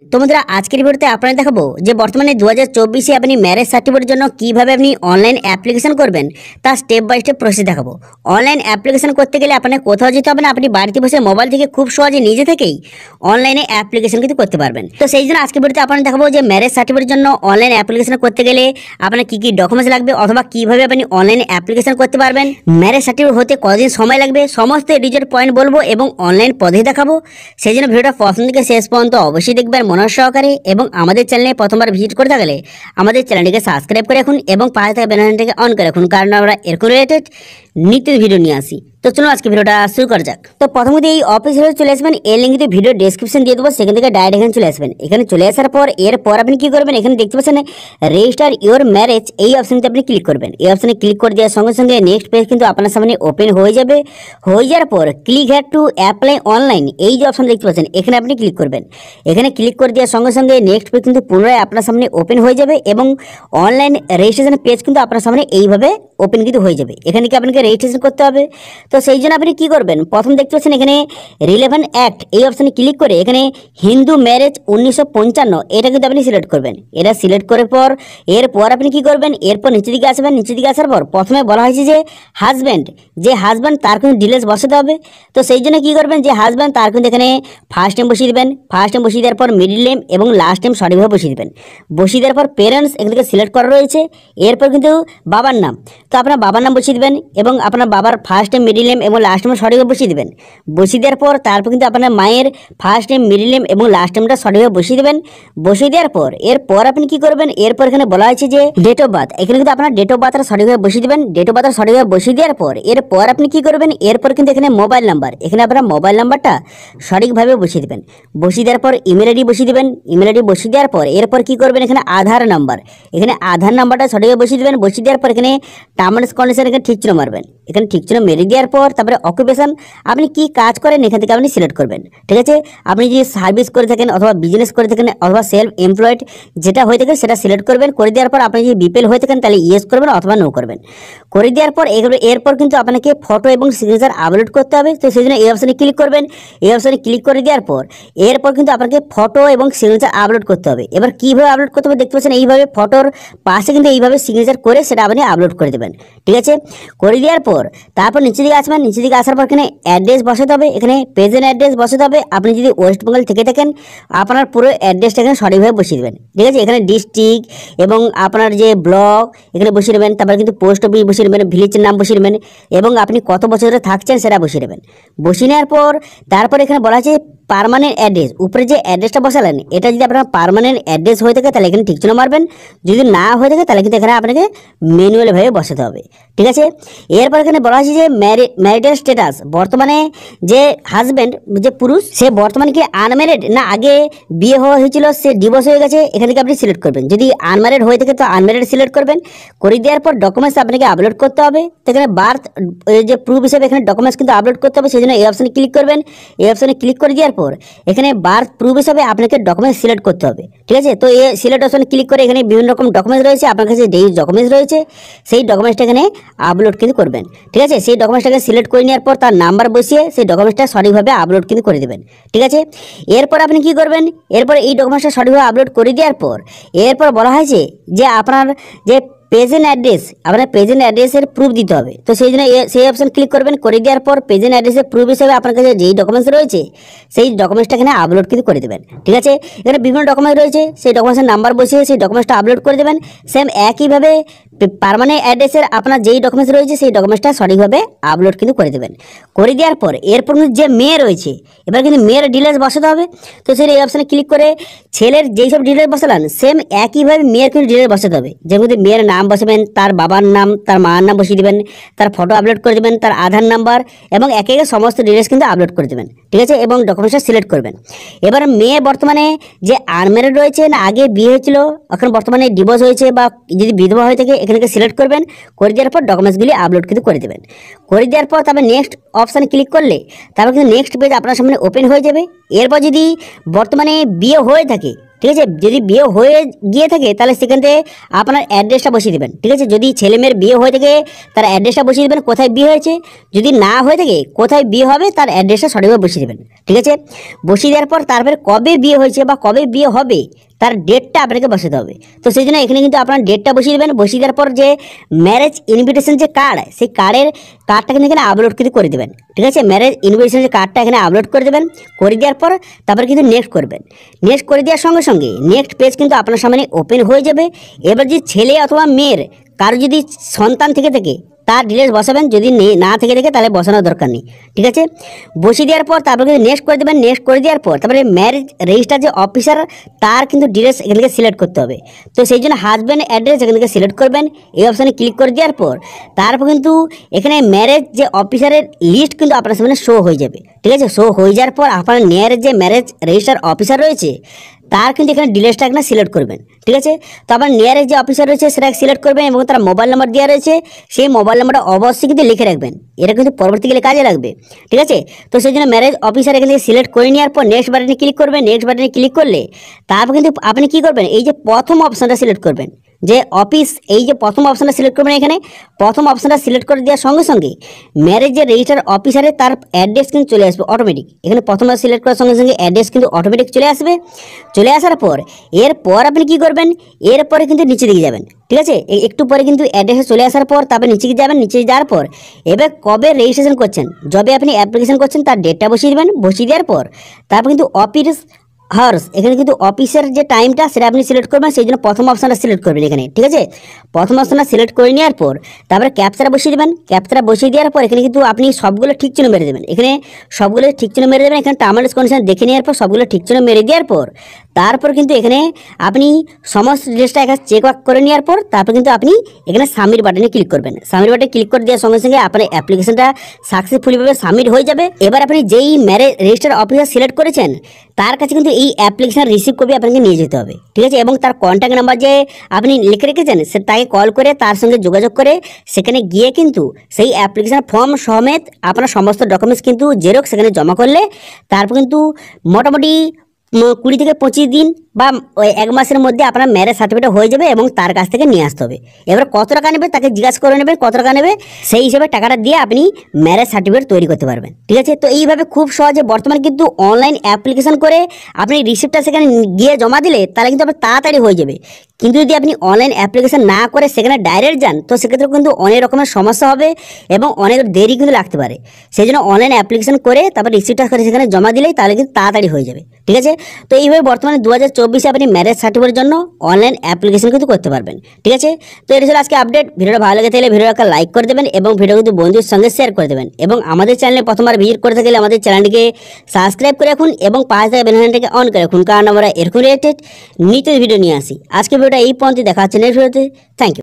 তো বন্ধুরা আজকের ভিডিওতে আপনাদের দেখাবো যে বর্তমানে 2024 আপনি ম্যারেজ সার্টিফিকেটের জন্য কিভাবে আপনি অনলাইন অ্যাপ্লিকেশন করবেন তার স্টেপ বাই স্টেপ প্রসেস দেখাবো। অনলাইন অ্যাপ্লিকেশন করতে গেলে আপনার কোথাও যেতে হবে না, আপনি বাড়িতে বসে মোবাইল থেকে খুব সহজে নিজে থেকেই অনলাইনে অ্যাপ্লিকেশন কিন্তু করতে পারবেন। তো সেই জন্য আজকের ভিডিওতে আপনাদের দেখাবো যে ম্যারেজ সার্টিফিকেটের জন্য অনলাইন অ্যাপ্লিকেশন করতে গেলে আপনার কি কি ডকুমেন্টস লাগবে অথবা কিভাবে আপনি অনলাইনে অ্যাপ্লিকেশন করতে পারবেন, ম্যারেজ সার্টিফিকেট হতে কতদিন সময় লাগবে, সমস্ত ডিটেল পয়েন্ট বলবো এবং অনলাইন পদ্ধতি দেখাবো। সেই জন্য ভিডিওটা প্রথম থেকে শেষ পর্যন্ত অবশ্যই দেখবেন মনোযোগ সহকারে এবং আমাদের চ্যানেলে প্রথমবার ভিজিট করে থাকলে আমাদের চ্যানেলটিকে সাবস্ক্রাইব করে রাখুন এবং পাশে থাকা বেল আইকনটিকে অন করে রাখুন, কারণ আমরা এরকম রিলেটেড নিত্য ভিডিও নিয়ে আসি। তো চলুন আজকে ভিডিওটা শুরু করা যাক। তো প্রথমত এই অফিসে চলে আসবেন, এর লিঙ্ক কিন্তু ভিডিও ডেসক্রিপশন দিয়ে দেবো, সেখান থেকে ডাইরেক্ট এখানে চলে আসবেন। এখানে চলে আসার পর এরপর আপনি কি করবেন, এখানে দেখতে পাচ্ছেন রেজিস্টার ইওর ম্যারেজ, এই অপশনতে আপনি ক্লিক করবেন। এই অপশনে ক্লিক করে দেওয়ার সঙ্গে সঙ্গে নেক্সট পেজ কিন্তু আপনার সামনে ওপেন হয়ে যাবে। হয়ে যাওয়ার পর click had to apply online, এই যে অপশন দেখতে পাচ্ছেন এখানে আপনি ক্লিক করবেন। এখানে ক্লিক করে দেওয়ার সঙ্গে সঙ্গে নেক্সট পেজ কিন্তু পুনরায় আপনার সামনে ওপেন হয়ে যাবে এবং অনলাইন রেজিস্ট্রেশন পেজ কিন্তু আপনার সামনে এইভাবে ওপেন কিন্তু হয়ে যাবে। এখানে কি আপনাকে রেজিস্ট্রেশন করতে হবে। তো সেই জন্য আপনি কি করবেন, প্রথম দেখতে পাচ্ছেন এখানে রিলেভেন্ট অ্যাক্ট, এই অপশনে ক্লিক করে এখানে হিন্দু ম্যারেজ 1955 এটা কিন্তু আপনি সিলেক্ট করবেন। এটা সিলেক্ট করার পর এরপর আপনি কি করবেন, এরপর নিচের দিকে আসবেন। নিচের দিকে আসার পর প্রথমে বলা হয়েছে যে হাজব্যান্ড তার কিন্তু ডিটেলস বসাতে হবে। তো সেই জন্য কি করবেন, যে হাজব্যান্ড তার কিন্তু এখানে ফার্স্ট নেম বসিয়ে দেবেন। ফার্স্ট নেম বসিয়ে দেওয়ার পর মিডল নেম এবং লাস্ট নেম সঠিকভাবে বসিয়ে দেবেন। বসিয়ে দেওয়ার পর পেরেন্টস এখান থেকে সিলেক্ট করা রয়েছে। এরপর কিন্তু বাবার নাম, তো আপনার বাবার নাম বসিয়ে দেবেন এবং আপনার বাবার ফার্স্ট নেম মিডল নেম এবং লাস্ট নেম সঠিকভাবে বসিয়ে দেবেন। বসিয়ে দেওয়ার পর তারপর কিন্তু আপনার মায়ের ফার্স্ট নেম মিডল নেম এবং লাস্ট নেমটা সঠিকভাবে বসিয়ে দেবেন। বসিয়ে দেওয়ার পর এরপর আপনি কি করবেন, এরপর এখানে বলা হয়েছে যে ডেট অফ বার্থ, এখানে কিন্তু আপনার ডেট অফ বার্থটা সঠিকভাবে বসিয়ে দেবেন। ডেট অফ বার্থটা সঠিকভাবে বসিয়ে দেওয়ার পর এরপর আপনি কি করবেন, এরপর কিন্তু এখানে মোবাইল নাম্বার, এখানে আপনার মোবাইল নাম্বারটা সঠিকভাবে বসিয়ে দেবেন। বসিয়ে দেওয়ার পর ইমেল আইডি বসিয়ে দেবেন। ইমেল আইডি বসিয়ে দেওয়ার পর এরপর কি করবেন, এখানে আধার নাম্বার, এখানে আধার নাম্বারটা সঠিকভাবে বসিয়ে দেবেন। বসিয়ে দেওয়ার পর এখানে টার্ম এন্ড কন্ডিশন এখানে ঠিক চিহ্ন মারবেন। এখানে ঠিক চিহ্ন মেরে দেওয়ার পর তারপরে অকুপেশন, আপনি কি কাজ করেন এখান থেকে আপনি সিলেক্ট করবেন। ঠিক আছে, আপনি যদি সার্ভিস করে থাকেন অথবা বিজনেস করে থাকেন অথবা সেলফ এমপ্লয়েড যেটা হয়ে থাকে সেটা সিলেক্ট করবেন। করে দেওয়ার পর আপনি যদি বিপিএল হয়ে থাকেন তাহলে ইয়েস করবেন অথবা নো করবেন। করে দেওয়ার পর এরপর কিন্তু আপনাকে ফটো এবং সিগনেচার আপলোড করতে হবে। তো সেই জন্য এই অপশনে ক্লিক করবেন। এই অপশনে ক্লিক করে দেওয়ার পর এরপর কিন্তু আপনাকে ফটো এবং সিগনেচার আপলোড করতে হবে। এবার কীভাবে আপলোড করতে হবে দেখতে পাচ্ছেন, এইভাবে ফটোর পাশে কিন্তু এইভাবে সিগনেচার করে সেটা আপনি আপলোড করে দেবেন। ঠিক আছে, করে দেওয়ার পর তারপর নিচের দিকে আসবেন। নিচের দিকে আসার পর এখানে অ্যাড্রেস বসাতে হবে, এখানে প্রেজেন্ট অ্যাড্রেস বসাতে হবে। আপনি যদি ওয়েস্ট বেঙ্গল থেকে থাকেন আপনার পুরো অ্যাড্রেসটা এখানে সঠিকভাবে বসিয়ে দেবেন। ঠিক আছে, এখানে ডিস্ট্রিক্ট এবং আপনার যে ব্লক এখানে বসিয়ে দেবেন। তারপরে কিন্তু পোস্ট অফিস বসিয়ে দেবেন, ভিলেজের নাম বসিয়ে দেবেন এবং আপনি কত বছর ধরে থাকছেন সেটা বসিয়ে দেবেন। বসিয়ে নেওয়ার পর তারপর এখানে বলা আছে পার্মানেন্ট অ্যাড্রেস, উপরে যে অ্যাড্রেসটা বসালেন এটা যদি আপনার পার্মানেন্ট অ্যাড্রেস হয়ে থাকে তাহলে এখানে ঠিক চিহ্ন মারবেন। যদি না হয়ে থাকে তাহলে কিন্তু এখানে আপনাকে ম্যানুয়ালভাবে বসাতে হবে। ঠিক আছে, এরপর এখানে বলা আছে যে ম্যারিটাল স্ট্যাটাস, বর্তমানে যে হাজব্যান্ড যে পুরুষ সে বর্তমানে কি আনম্যারিড না আগে বিয়ে হওয়া হয়েছিল সে ডিভোর্স হয়ে গেছে, এখান থেকে আপনি সিলেক্ট করবেন। যদি আনম্যারিড হয়ে থাকে তো আনম্যারিড সিলেক্ট করবেন। করে দেওয়ার পর ডকুমেন্টস আপনাকে আপলোড করতে হবে। তো এখানে বার্থ যে প্রুফ হিসেবে এখানে ডকুমেন্টস কিন্তু আপলোড করতে হবে, সেই জন্য এই অপশনে ক্লিক করবেন। এই অপশনে ক্লিক করে দেওয়ার পর এখানে বার্থ প্রুফ হিসাবে আপনাকে ডকুমেন্টস সিলেক্ট করতে হবে। ঠিক আছে, তো এই সিলেক্ট অপশনে ক্লিক করে এখানে বিভিন্ন রকম ডকুমেন্টস রয়েছে, আপনার কাছে যেই ডকুমেন্টস রয়েছে সেই ডকুমেন্টসটা এখানে আপলোড কিন্তু করবেন। ঠিক আছে, সেই ডকুমেন্টসটাকে সিলেক্ট করে নেওয়ার পর তার নাম্বার বসিয়ে সেই ডকুমেন্টসটা সঠিকভাবে আপলোড কিন্তু করে দেবেন। ঠিক আছে, এরপর আপনি কি করবেন, এরপর এই ডকুমেন্টসটা সঠিকভাবে আপলোড করে দেওয়ার পর এরপর বলা হয়েছে যে আপনার যে প্রেজেন্ট অ্যাড্রেস, আপনার প্রেজেন্ট অ্যাড্রেসের প্রুফ দিতে হবে। তো সেই জন্য সেই অপশন ক্লিক করবেন। করে দেওয়ার পর প্রেজেন্ট অ্যাড্রেসের প্রুফ হিসেবে আপনার কাছে যেই ডকুমেন্টস রয়েছে সেই ডকুমেন্টসটা এখানে আপলোড কিন্তু করে দেবেন। ঠিক আছে, এখানে বিভিন্ন ডকুমেন্ট রয়েছে, সেই ডকুমেন্টসের নাম্বার বসিয়ে সেই ডকুমেন্টসটা আপলোড করে দেবেন। সেম একইভাবে পার্মানেন্ট অ্যাড্রেসের আপনার যেই ডকুমেন্টস রয়েছে সেই ডকুমেন্টসটা সঠিকভাবে আপলোড কিন্তু করে দেবেন। করে দেওয়ার পর এরপর যে মেয়ে রয়েছে এবার কিন্তু মেয়ের ডিটেলস বসাতে হবে। তো সেই এই অপশানে ক্লিক করে ছেলের যেই সব ডিটেলস বসালেন সেম একইভাবে মেয়ের কিন্তু ডিটেলস বসাতে হবে। যেমন মেয়ের নাম বসাবেন, তার বাবার নাম, তার মার নাম বসিয়ে দেবেন, তার ফটো আপলোড করে দেবেন, তার আধার নাম্বার এবং একে একে সমস্ত ডিটেলস কিন্তু আপলোড করে দেবেন। ঠিক আছে, এবং ডকুমেন্টসটা সিলেক্ট করবেন। এবার মেয়ে বর্তমানে যে আনম্যারিড রয়েছে না আগে বিয়ে হয়েছিল এখন বর্তমানে ডিভোর্স হয়েছে বা যদি বিধবা হয়ে থাকে এখানে সিলেক্ট করবেন। করে দেওয়ার পর ডকুমেন্টসগুলি আপলোড কিন্তু করে দেবেন। করে দেওয়ার পর তারপর নেক্সট অপশানে ক্লিক করলে তারপর কিন্তু নেক্সট পেজ আপনার সামনে ওপেন হয়ে যাবে। এরপর যদি বর্তমানে বিয়ে হয়ে থাকে ঠিক আছে। যদি বিয়ে হয়ে গিয়ে থাকে তাহলে সেখান থেকে আপনার অ্যাড্রেসটা বসিয়ে দেবেন। ঠিক আছে, যদি ছেলে মেয়ের বিয়ে হয়ে থাকে তার অ্যাড্রেসটা বসিয়ে দেবেন কোথায় বিয়ে হয়েছে, যদি না হয়ে থাকে কোথায় বিয়ে হবে তার অ্যাড্রেসটা সঠিকভাবে বসিয়ে দেবেন। ঠিক আছে, বসিয়ে দেওয়ার পর তারপরে কবে বিয়ে হয়েছে বা কবে বিয়ে হবে তার ডেটটা আপনাকে বসাতে হবে। তো সেই জন্য এখানে কিন্তু আপনার ডেটটা বসিয়ে দেবেন। বসিয়ে দেওয়ার পর যে ম্যারেজ ইনভিটেশন যে কার্ড, সেই কার্ডটা কিন্তু এখানে আপলোড কিন্তু করে দেবেন। ঠিক আছে, ম্যারেজ ইনভিটেশন যে কার্ডটা এখানে আপলোড করে দেবেন। করে দেওয়ার পর তারপর কিন্তু নেক্সট করবেন। নেক্সট করে দেওয়ার সঙ্গে সঙ্গে নেক্সট পেজ কিন্তু আপনার সামনে ওপেন হয়ে যাবে। এবার যে ছেলে অথবা মেয়ের কারো যদি সন্তান থেকে থাকে তার ডিটেলস বসাবেন, যদি না থেকে থাকে তাহলে বসানোর দরকার নেই। ঠিক আছে, বসিয়ে দেওয়ার পর তারপর কিন্তু নেক্সট করে দেবেন। নেক্সট করে দেওয়ার পর তারপরে ম্যারেজ রেজিস্টার যে অফিসার তার কিন্তু ডিটেলস এখান থেকে সিলেক্ট করতে হবে। তো সেই জন্য হাজব্যান্ড অ্যাড্রেস এখান থেকে সিলেক্ট করবেন। এই অপশানে ক্লিক করে দেওয়ার পর তারপর কিন্তু এখানে ম্যারেজ যে অফিসারের লিস্ট কিন্তু আপনার সামনে শো হয়ে যাবে। ঠিক আছে, শো হয়ে যাওয়ার পর আপনার নিয়ার যে ম্যারেজ রেজিস্টার অফিসার রয়েছে তার কিন্তু এখানে ডিটেলসটা এখানে সিলেক্ট করবেন। ঠিক আছে, তো আপনার নিয়ারের যে অফিসার রয়েছে সেটা সিলেক্ট করবেন এবং তার মোবাইল নাম্বার দেওয়া রয়েছে সেই মোবাইল নাম্বারটা অবশ্যই কিন্তু লিখে রাখবেন, এটা কিন্তু পরবর্তীকালে কাজে লাগবে। ঠিক আছে, তো সেই জন্য ম্যারেজ অফিসার এখান থেকে সিলেক্ট করে নেওয়ার পর নেক্সট বাটনে ক্লিক করবেন। নেক্সট বাটনে ক্লিক করলে তারপর কিন্তু আপনি কী করবেন, এই যে প্রথম অপশানটা সিলেক্ট করবেন, যে অফিস, এই যে প্রথম অপশানটা সিলেক্ট করবেন। এখানে প্রথম অপশানটা সিলেক্ট করে দেওয়ার সঙ্গে সঙ্গে ম্যারেজ যে রেজিস্টার অফিসারে তার অ্যাড্রেস কিন্তু চলে আসবে অটোমেটিক। এখানে প্রথমটা সিলেক্ট করার সঙ্গে সঙ্গে অ্যাড্রেস কিন্তু অটোমেটিক চলে আসবে। চলে আসার পর এরপর আপনি কি করবেন, এরপরে কিন্তু নিচে দিকে যাবেন। ঠিক আছে, একটু পরে কিন্তু অ্যাড্রেসে চলে আসার পর তারপর নিচে যাবেন। নিচে যাওয়ার পর এবার কবে রেজিস্ট্রেশন করছেন, যবে আপনি অ্যাপ্লিকেশন করছেন তার ডেটটা বসিয়ে দেবেন। বসিয়ে দেওয়ার পর তারপর কিন্তু অফিস হার্স, এখানে কিন্তু অফিসের যে টাইমটা সেটা আপনি সিলেক্ট করবেন। সেই জন্য প্রথম অপশানটা সিলেক্ট করবেন এখানে। ঠিক আছে, প্রথম অপশানটা সিলেক্ট করে নেওয়ার পর তারপরে ক্যাপচারা বসিয়ে দেবেন। ক্যাপচারা বসিয়ে দেওয়ার পর এখানে কিন্তু আপনি সবগুলো ঠিক চিহ্ন মেরে দেবেন। এখানে সবগুলো ঠিক চিহ্ন মেরে দেবেন। এখানে টার্ম অ্যান্ড কন্ডিশন দেখে নেওয়ার পর সবগুলো ঠিক চিহ্ন মেরে দেওয়ার পর তারপর কিন্তু এখানে আপনি সমস্ত ডিটেলসটা এখানে চেক আউট করে নেওয়ার পর তারপর কিন্তু আপনি এখানে সাবমিট বাটনে ক্লিক করবেন। সাবমিট বাটনে ক্লিক করে দেওয়ার সঙ্গে সঙ্গে আপনার অ্যাপ্লিকেশনটা সাকসেসফুলিভাবে সাবমিট হয়ে যাবে। এবার আপনি যেই ম্যারেজ রেজিস্টার অফিসার সিলেক্ট করেছেন তার কাছে কিন্তু এই অ্যাপ্লিকেশন রিসিভ কপি আপনাকে নিয়ে যেতে হবে। ঠিক আছে, এবং তার কন্ট্যাক্ট নাম্বার যে আপনি লিখে রেখেছেন সে তাকে কল করে তার সঙ্গে যোগাযোগ করে সেখানে গিয়ে কিন্তু সেই অ্যাপ্লিকেশন ফর্ম সমেত আপনার সমস্ত ডকুমেন্টস কিন্তু জেরক্স সেখানে জমা করলে তারপর কিন্তু মোটামুটি 20 থেকে 25 দিন বা ওই 1 মাসের মধ্যে আপনার ম্যারেজ সার্টিফিকেট হয়ে যাবে এবং তার কাছ থেকে নিয়ে আসতে হবে। এবার কত টাকা নেবে তাকে জিজ্ঞাসা করে নেবেন কত টাকা নেবে, সেই হিসেবে টাকাটা দিয়ে আপনি ম্যারেজ সার্টিফিকেট তৈরি করতে পারবেন। ঠিক আছে, তো এইভাবে খুব সহজে বর্তমানে কিন্তু অনলাইন অ্যাপ্লিকেশন করে আপনি রিসিপ্টটা সেখানে গিয়ে জমা দিলে তাহলে কিন্তু আপনার তাড়াতাড়ি হয়ে যাবে। কিন্তু যদি আপনি অনলাইন অ্যাপ্লিকেশন না করে সেখানে ডাইরেক্ট যান তো সেক্ষেত্রে কিন্তু অনেক রকমের সমস্যা হবে এবং অনেক দেরি কিন্তু লাগতে পারে। সেই জন্য অনলাইন অ্যাপ্লিকেশন করে তারপর রিসিপ্টটা করে সেখানে জমা দিলেই তাহলে কিন্তু তাড়াতাড়ি হয়ে যাবে। ঠিক আছে, তো এইভাবে বর্তমানে 2024 আপনি ম্যারেজ সার্টিফিকেটের জন্য অনলাইন অ্যাপ্লিকেশন কিন্তু করতে পারবেন। ঠিক আছে, তো এটা ছিল আজকে আপডেট। ভিডিওটা ভালো লেগে থাকলে ভিডিওটা লাইক করে দেবেন এবং ভিডিও কিন্তু বন্ধুদের সঙ্গে শেয়ার করে দেবেন এবং আমাদের চ্যানেলে প্রথমবার ভিজিট করতে গেলে আমাদের চ্যানেলটিকে সাবস্ক্রাইব করে রাখুন এবং পাশে থাকা বেল আইকনটাকে অন করে রাখুন, কারণ আমরা এরকম রিলেটেড নিত্য ভিডিও নিয়ে আসি। আজকে ভিডিওটা এই পর্যন্ত দেখা হচ্ছে নেক্সট ভিডিওতে। Thank you.